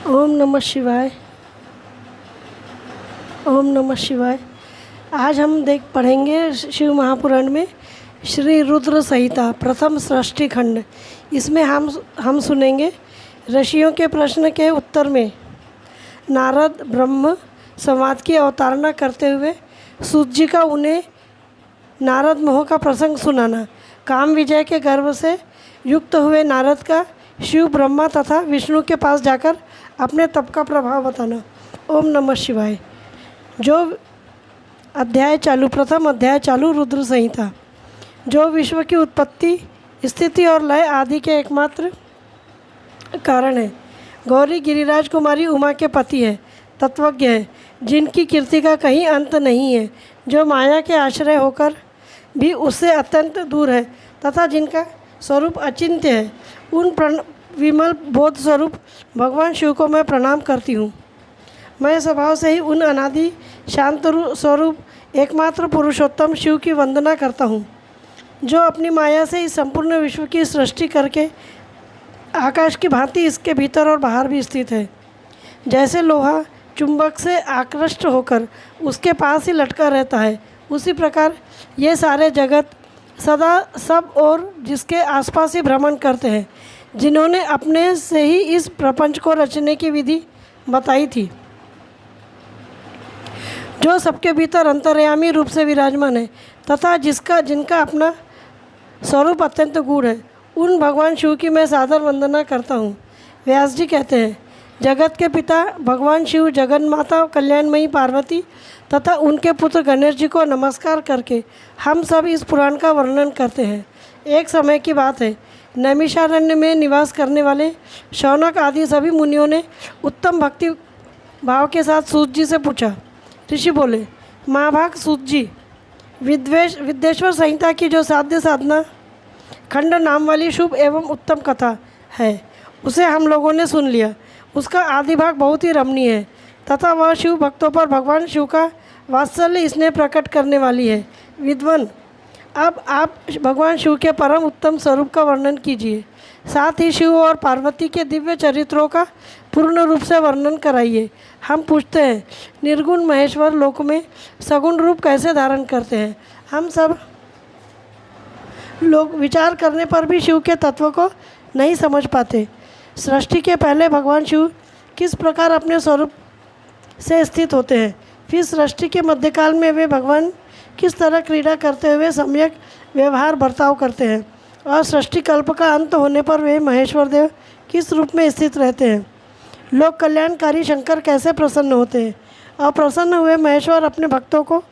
ओम नमः शिवाय। ओम नमः शिवाय। आज हम पढ़ेंगे शिव महापुराण में श्री रुद्र संहिता प्रथम सृष्टि खंड। इसमें हम सुनेंगे ऋषियों के प्रश्न के उत्तर में नारद ब्रह्म संवाद की अवतारणा करते हुए सूत जी का उन्हें नारद मोह का प्रसंग सुनाना, काम विजय के गर्व से युक्त हुए नारद का शिव ब्रह्मा तथा विष्णु के पास जाकर अपने तप का प्रभाव बताना। ओम नमः शिवाय। जो अध्याय चालू, प्रथम अध्याय चालू रुद्र संहिता, जो विश्व की उत्पत्ति, स्थिति और लय आदि के एकमात्र कारण है। गौरी गिरिराज कुमारी उमा के पति है, तत्वज्ञ है, जिनकी कीर्ति का कहीं अंत नहीं है, जो माया के आश्रय होकर भी उससे अत्यंत दूर है तथा जिनका स्वरूप अचिंत्य है। उन विमल बोध स्वरूप भगवान शिव को मैं प्रणाम करती हूँ। मैं स्वभाव से ही उन अनादि शांत स्वरूप एकमात्र पुरुषोत्तम शिव की वंदना करता हूँ, जो अपनी माया से इस संपूर्ण विश्व की सृष्टि करके आकाश की भांति इसके भीतर और बाहर भी स्थित है। जैसे लोहा चुंबक से आकृष्ट होकर उसके पास ही लटका रहता है, उसी प्रकार ये सारे जगत सदा सब और जिसके आसपास ही भ्रमण करते हैं, जिन्होंने अपने से ही इस प्रपंच को रचने की विधि बताई थी, जो सबके भीतर अंतर्यामी रूप से विराजमान है तथा जिनका अपना स्वरूप अत्यंत गूढ़ है। उन भगवान शिव की मैं सादर वंदना करता हूँ। व्यास जी कहते हैं, जगत के पिता भगवान शिव, जगन्माता कल्याणमयी पार्वती तथा उनके पुत्र गणेश जी को नमस्कार करके हम सब इस पुराण का वर्णन करते हैं। एक समय की बात है, नैमिषारण्य में निवास करने वाले शौनक आदि सभी मुनियों ने उत्तम भक्ति भाव के साथ सूत जी से पूछा। ऋषि बोले, महाभाग सूत जी, विद्वेश्वर संहिता की जो साध्य साधना खंड नाम वाली शुभ एवं उत्तम कथा है, उसे हम लोगों ने सुन लिया। उसका आदि भाग बहुत ही रमणीय है तथा वह शिव भक्तों पर भगवान शिव का वात्सल्य स्नेह प्रकट करने वाली है। विद्वान, अब आप भगवान शिव के परम उत्तम स्वरूप का वर्णन कीजिए, साथ ही शिव और पार्वती के दिव्य चरित्रों का पूर्ण रूप से वर्णन कराइए। हम पूछते हैं, निर्गुण महेश्वर लोक में सगुण रूप कैसे धारण करते हैं? हम सब लोग विचार करने पर भी शिव के तत्व को नहीं समझ पाते। सृष्टि के पहले भगवान शिव किस प्रकार अपने स्वरूप से स्थित होते हैं, फिर सृष्टि के मध्यकाल में वे भगवान किस तरह क्रीड़ा करते हुए सम्यक व्यवहार बर्ताव करते हैं, और सृष्टि कल्प का अंत होने पर वे महेश्वर देव किस रूप में स्थित रहते हैं। लोक कल्याणकारी शंकर कैसे प्रसन्न होते हैं, और प्रसन्न हुए महेश्वर अपने भक्तों को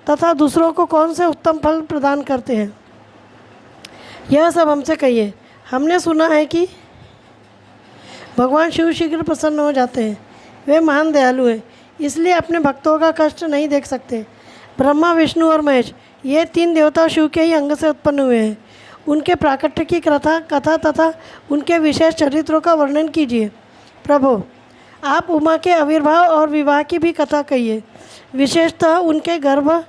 तथा दूसरों को कौन से उत्तम फल प्रदान करते हैं, यह सब हमसे कहिए। हमने सुना है कि भगवान शिव शीघ्र प्रसन्न हो जाते हैं। वे महान दयालु हैं, इसलिए अपने भक्तों का कष्ट नहीं देख सकते। ब्रह्मा, विष्णु और महेश, ये तीन देवता शिव के ही अंग से उत्पन्न हुए हैं। उनके प्राकट्य की कथा तथा उनके विशेष चरित्रों का वर्णन कीजिए। प्रभु, आप उमा के आविर्भाव और विवाह की भी कथा कहिए। विशेषतः उनके गार्ह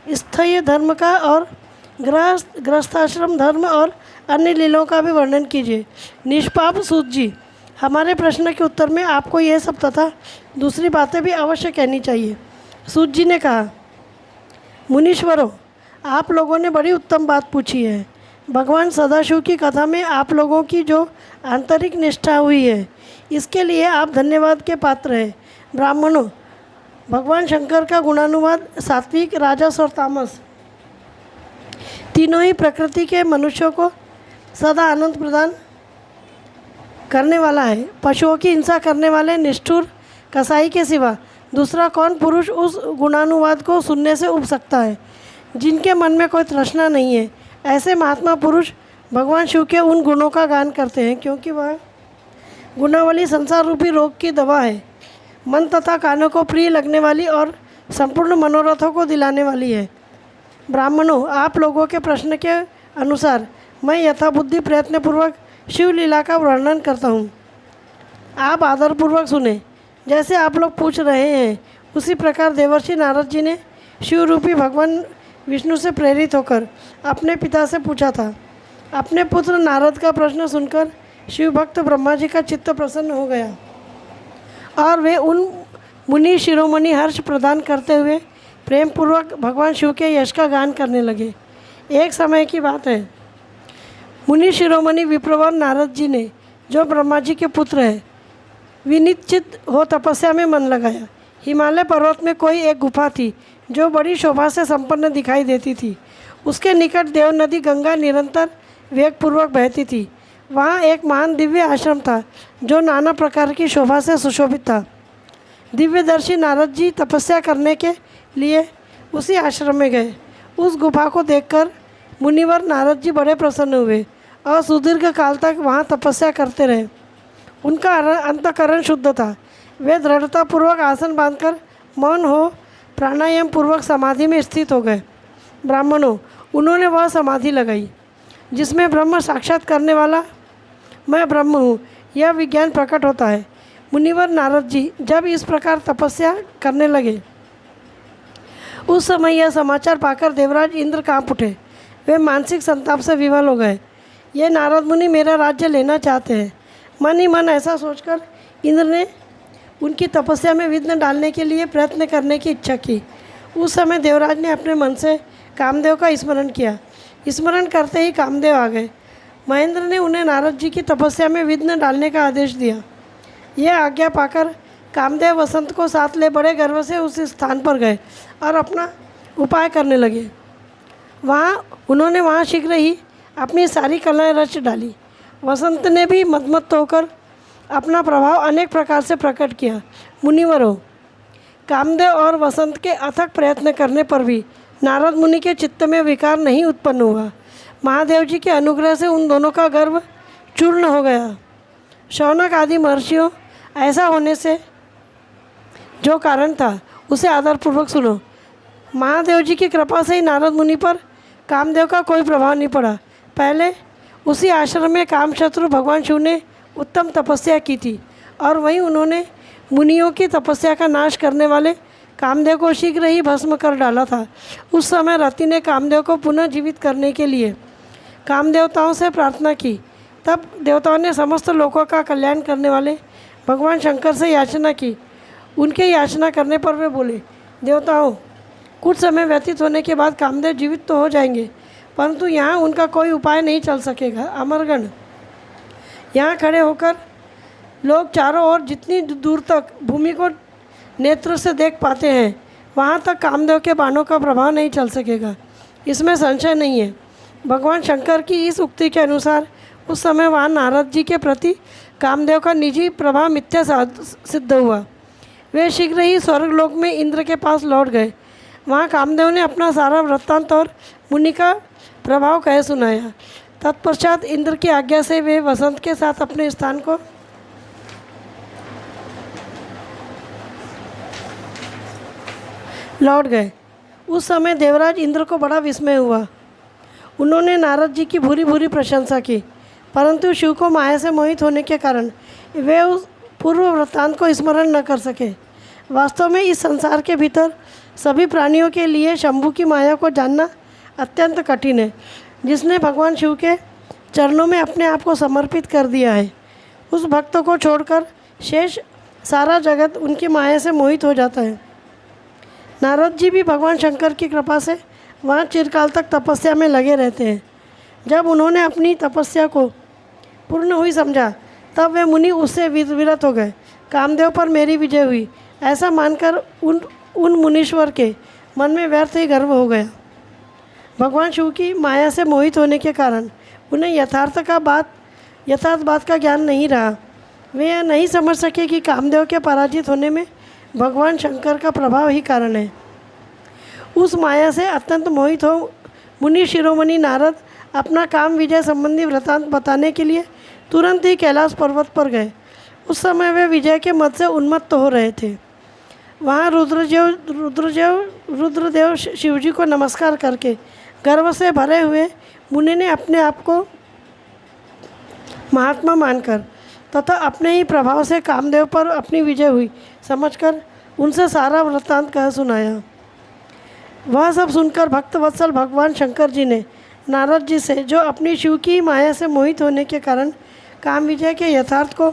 स्थय धर्म का और गृहस्थाश्रम धर्म और अन्य लीलाओं का भी वर्णन कीजिए। निष्पाप सूत जी, हमारे प्रश्न के उत्तर में आपको यह सब तथा दूसरी बातें भी अवश्य कहनी चाहिए। सूत जी ने कहा, मुनीश्वरों, आप लोगों ने बड़ी उत्तम बात पूछी है। भगवान सदाशिव की कथा में आप लोगों की जो आंतरिक निष्ठा हुई है, इसके लिए आप धन्यवाद के पात्र हैं। ब्राह्मणों, भगवान शंकर का गुणानुवाद सात्विक, राजस और तामस तीनों ही प्रकृति के मनुष्यों को सदा आनंद प्रदान करने वाला है। पशुओं की हिंसा करने वाले निष्ठुर कसाई के सिवा दूसरा कौन पुरुष उस गुणानुवाद को सुनने से उब सकता है? जिनके मन में कोई तृष्णा नहीं है, ऐसे महात्मा पुरुष भगवान शिव के उन गुणों का गान करते हैं, क्योंकि वह गुणावली संसार रूपी रोग की दवा है, मन तथा कानों को प्रिय लगने वाली और संपूर्ण मनोरथों को दिलाने वाली है। ब्राह्मणों, आप लोगों के प्रश्न के अनुसार मैं यथाबुद्धि प्रयत्नपूर्वक शिव लीला का वर्णन करता हूँ। आप आदरपूर्वक सुने। जैसे आप लोग पूछ रहे हैं, उसी प्रकार देवर्षि नारद जी ने शिव रूपी भगवान विष्णु से प्रेरित होकर अपने पिता से पूछा था। अपने पुत्र नारद का प्रश्न सुनकर शिव भक्त ब्रह्मा जी का चित्त प्रसन्न हो गया और वे उन मुनि शिरोमणि हर्ष प्रदान करते हुए प्रेम पूर्वक भगवान शिव के यश का गान करने लगे। एक समय की बात है, मुनि शिरोमणि विप्रवर नारद जी ने, जो ब्रह्मा जी के पुत्र हैं, विनिश्चित हो तपस्या में मन लगाया। हिमालय पर्वत में कोई एक गुफा थी जो बड़ी शोभा से संपन्न दिखाई देती थी। उसके निकट देव नदी गंगा निरंतर वेगपूर्वक बहती थी। वहाँ एक महान दिव्य आश्रम था जो नाना प्रकार की शोभा से सुशोभित था। दिव्यदर्शी नारद जी तपस्या करने के लिए उसी आश्रम में गए। उस गुफा को देखकर मुनिवर नारद जी बड़े प्रसन्न हुए और सुदीर्घ काल तक वहाँ तपस्या करते रहे। उनका अंतःकरण शुद्ध था। वे दृढ़तापूर्वक आसन बांधकर मौन हो प्राणायाम पूर्वक समाधि में स्थित हो गए। ब्राह्मणों, उन्होंने वह समाधि लगाई जिसमें ब्रह्म साक्षात करने वाला मैं ब्रह्म हूँ यह विज्ञान प्रकट होता है। मुनिवर नारद जी जब इस प्रकार तपस्या करने लगे, उस समय यह समाचार पाकर देवराज इंद्र काँप उठे। वे मानसिक संताप से विवल हो गए। ये नारद मुनि मेरा राज्य लेना चाहते हैं। मन ही मन ऐसा सोचकर इंद्र ने उनकी तपस्या में विघ्न डालने के लिए प्रयत्न करने की इच्छा की। उस समय देवराज ने अपने मन से कामदेव का स्मरण किया। स्मरण करते ही कामदेव आ गए। महेंद्र ने उन्हें नारद जी की तपस्या में विघ्न डालने का आदेश दिया। यह आज्ञा पाकर कामदेव वसंत को साथ ले बड़े गर्व से उस स्थान पर गए और अपना उपाय करने लगे। उन्होंने वहाँ शीघ्र ही अपनी सारी कलाएं रच डाली। वसंत ने भी मदमत्त होकर अपना प्रभाव अनेक प्रकार से प्रकट किया। मुनिवरों, कामदेव और वसंत के अथक प्रयत्न करने पर भी नारद मुनि के चित्त में विकार नहीं उत्पन्न हुआ। महादेव जी के अनुग्रह से उन दोनों का गर्व चूर्ण हो गया। शौनक आदि महर्षियों, ऐसा होने से जो कारण था उसे आदरपूर्वक सुनो। महादेव जी की कृपा से ही नारद मुनि पर कामदेव का कोई प्रभाव नहीं पड़ा। पहले उसी आश्रम में कामशत्रु भगवान शिव ने उत्तम तपस्या की थी और वहीं उन्होंने मुनियों की तपस्या का नाश करने वाले कामदेव को शीघ्र ही भस्म कर डाला था। उस समय रति ने कामदेव को पुनः जीवित करने के लिए कामदेवताओं से प्रार्थना की। तब देवताओं ने समस्त लोकों का कल्याण करने वाले भगवान शंकर से याचना की। उनके याचना करने पर वे बोले, देवताओं, कुछ समय व्यतीत होने के बाद कामदेव जीवित तो हो जाएंगे, परंतु यहाँ उनका कोई उपाय नहीं चल सकेगा। अमरगण, यहाँ खड़े होकर लोग चारों ओर जितनी दूर तक भूमि को नेत्र से देख पाते हैं, वहाँ तक कामदेव के बाणों का प्रभाव नहीं चल सकेगा, इसमें संशय नहीं है। भगवान शंकर की इस उक्ति के अनुसार उस समय वहाँ नारद जी के प्रति कामदेव का निजी प्रभाव मिथ्या सिद्ध हुआ। वे शीघ्र ही स्वर्गलोक में इंद्र के पास लौट गए। वहाँ कामदेव ने अपना सारा वृत्तांत और मुनि का प्रभाव कह सुनाया। तत्पश्चात इंद्र की आज्ञा से वे वसंत के साथ अपने स्थान को लौट गए। उस समय देवराज इंद्र को बड़ा विस्मय हुआ। उन्होंने नारद जी की भूरी भूरी प्रशंसा की, परंतु शिव को माया से मोहित होने के कारण वे उस पूर्व वृत्तांत को स्मरण न कर सके। वास्तव में इस संसार के भीतर सभी प्राणियों के लिए शंभु की माया को जानना अत्यंत कठिन है। जिसने भगवान शिव के चरणों में अपने आप को समर्पित कर दिया है, उस भक्त को छोड़कर शेष सारा जगत उनकी माया से मोहित हो जाता है। नारद जी भी भगवान शंकर की कृपा से वहाँ चिरकाल तक तपस्या में लगे रहते हैं। जब उन्होंने अपनी तपस्या को पूर्ण हुई समझा, तब वे मुनि उससे विरत हो गए। कामदेव पर मेरी विजय हुई, ऐसा मानकर उन मुनीश्वर के मन में व्यर्थ ही गर्व हो गया। भगवान शिव की माया से मोहित होने के कारण उन्हें यथार्थ बात का ज्ञान नहीं रहा। वे यह नहीं समझ सके कि कामदेव के पराजित होने में भगवान शंकर का प्रभाव ही कारण है। उस माया से अत्यंत मोहित हो मुनि शिरोमणि नारद अपना काम विजय संबंधी वृतांत बताने के लिए तुरंत ही कैलाश पर्वत पर गए। उस समय वे विजय के मद से उन्मत्त हो रहे थे। वहाँ रुद्रदेव शिवजी को नमस्कार करके गर्व से भरे हुए मुनि ने अपने आप को महात्मा मानकर तथा अपने ही प्रभाव से कामदेव पर अपनी विजय हुई समझकर उनसे सारा वृत्तांत कह सुनाया। वह सब सुनकर भक्तवत्सल भगवान शंकर जी ने नारद जी से, जो अपनी शिव की माया से मोहित होने के कारण काम विजय के यथार्थ को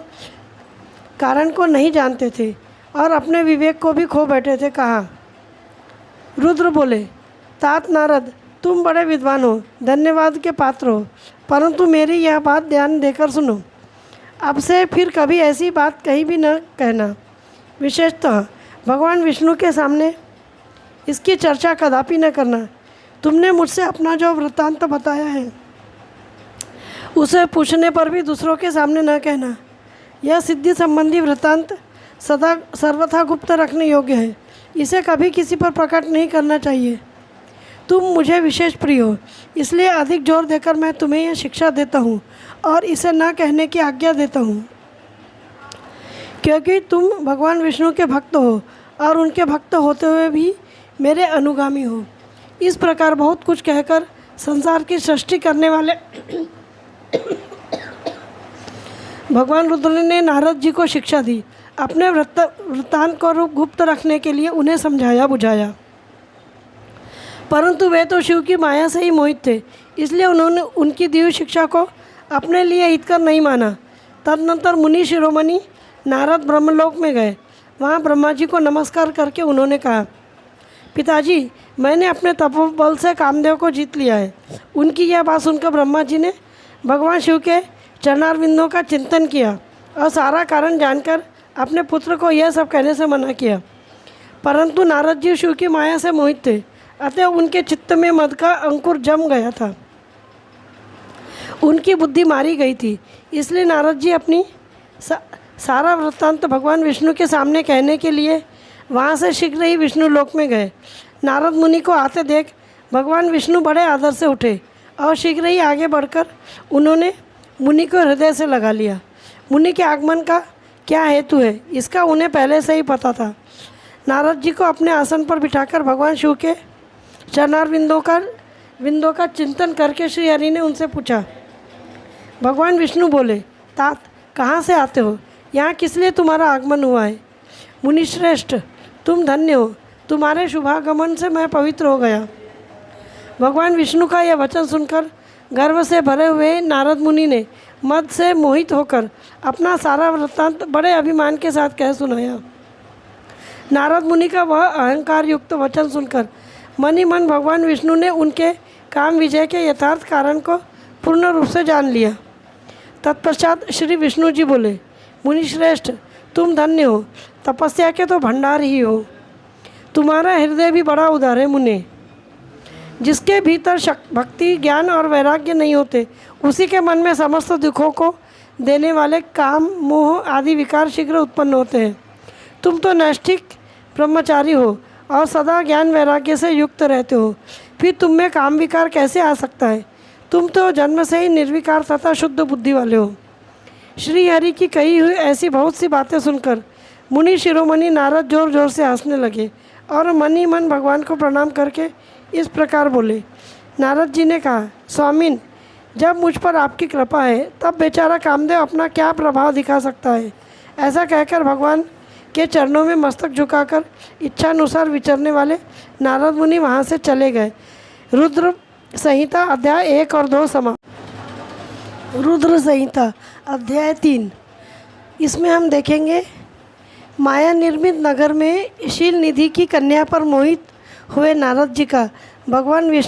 कारण को नहीं जानते थे और अपने विवेक को भी खो बैठे थे। कहा। रुद्र बोले, तात नारद, तुम बड़े विद्वान हो, धन्यवाद के पात्र हो, परंतु मेरी यह बात ध्यान देकर सुनो। अब से फिर कभी ऐसी बात कहीं भी न कहना, विशेषतः भगवान विष्णु के सामने इसकी चर्चा कदापि न करना। तुमने मुझसे अपना जो वृत्तांत बताया है उसे पूछने पर भी दूसरों के सामने न कहना। यह सिद्धि संबंधी वृत्तांत सदा सर्वथा गुप्त रखने योग्य है, इसे कभी किसी पर प्रकट नहीं करना चाहिए। तुम मुझे विशेष प्रिय हो, इसलिए अधिक जोर देकर मैं तुम्हें यह शिक्षा देता हूँ और इसे न कहने की आज्ञा देता हूँ, क्योंकि तुम भगवान विष्णु के भक्त हो और उनके भक्त होते हुए भी मेरे अनुगामी हो। इस प्रकार बहुत कुछ कहकर संसार की सृष्टि करने वाले भगवान रुद्र ने नारद जी को शिक्षा दी। अपने वृत्तांत को गुप्त रखने के लिए उन्हें समझाया बुझाया, परंतु वे तो शिव की माया से ही मोहित थे, इसलिए उन्होंने उनकी दी हुई शिक्षा को अपने लिए हितकर नहीं माना। तदनंतर मुनि शिरोमणि नारद ब्रह्मलोक में गए। वहाँ ब्रह्मा जी को नमस्कार करके उन्होंने कहा, पिताजी, मैंने अपने तपोबल से कामदेव को जीत लिया है। उनकी यह बात सुनकर ब्रह्मा जी ने भगवान शिव के चरणारविंदों का चिंतन किया और सारा कारण जानकर अपने पुत्र को यह सब कहने से मना किया, परंतु नारद जी शिव की माया से मोहित थे, अतः उनके चित्त में मद का अंकुर जम गया था, उनकी बुद्धि मारी गई थी। इसलिए नारद जी अपनी सारा वृत्तांत भगवान विष्णु के सामने कहने के लिए वहाँ से शीघ्र ही विष्णु लोक में गए। नारद मुनि को आते देख भगवान विष्णु बड़े आदर से उठे और शीघ्र ही आगे बढ़कर उन्होंने मुनि को हृदय से लगा लिया। मुनि के आगमन का क्या हेतु है, इसका उन्हें पहले से ही पता था। नारद जी को अपने आसन पर बिठाकर भगवान शिव के चरणारविंदों का चिंतन करके श्री हरि ने उनसे पूछा। भगवान विष्णु बोले, तात, कहाँ से आते हो? यहाँ किस लिए तुम्हारा आगमन हुआ है? मुनिश्रेष्ठ, तुम धन्य हो, तुम्हारे शुभागमन से मैं पवित्र हो गया। भगवान विष्णु का यह वचन सुनकर गर्व से भरे हुए नारद मुनि ने मद से मोहित होकर अपना सारा वृत्तांत बड़े अभिमान के साथ कह सुनाया। नारद मुनि का वह अहंकार युक्त वचन सुनकर मन ही मन भगवान विष्णु ने उनके काम विजय के यथार्थ कारण को पूर्ण रूप से जान लिया। तत्पश्चात श्री विष्णु जी बोले, मुनिश्रेष्ठ, तुम धन्य हो, तपस्या के तो भंडार ही हो। तुम्हारा हृदय भी बड़ा उदार है मुने। जिसके भीतर भक्ति, ज्ञान और वैराग्य नहीं होते, उसी के मन में समस्त दुखों को देने वाले काम, मोह आदि विकार शीघ्र उत्पन्न होते हैं। तुम तो नैष्ठिक ब्रह्मचारी हो और सदा ज्ञान वैराग्य से युक्त रहते हो, फिर तुम में काम विकार कैसे आ सकता है? तुम तो जन्म से ही निर्विकार तथा शुद्ध बुद्धि वाले हो। श्री हरि की कही हुई ऐसी बहुत सी बातें सुनकर मुनि शिरोमणि नारद जोर जोर से हंसने लगे और मन ही मन भगवान को प्रणाम करके इस प्रकार बोले। नारद जी ने कहा, स्वामिन, जब मुझ पर आपकी कृपा है तब बेचारा कामदेव अपना क्या प्रभाव दिखा सकता है। ऐसा कहकर भगवान के चरणों में मस्तक झुकाकर इच्छानुसार विचरने वाले नारद मुनि वहाँ से चले गए। रुद्र संहिता अध्याय 1 और 2 समाप्त। रुद्र संहिता अध्याय 3। इसमें हम देखेंगे माया निर्मित नगर में शील निधि की कन्या पर मोहित हुए नारद जी का भगवान विष्णु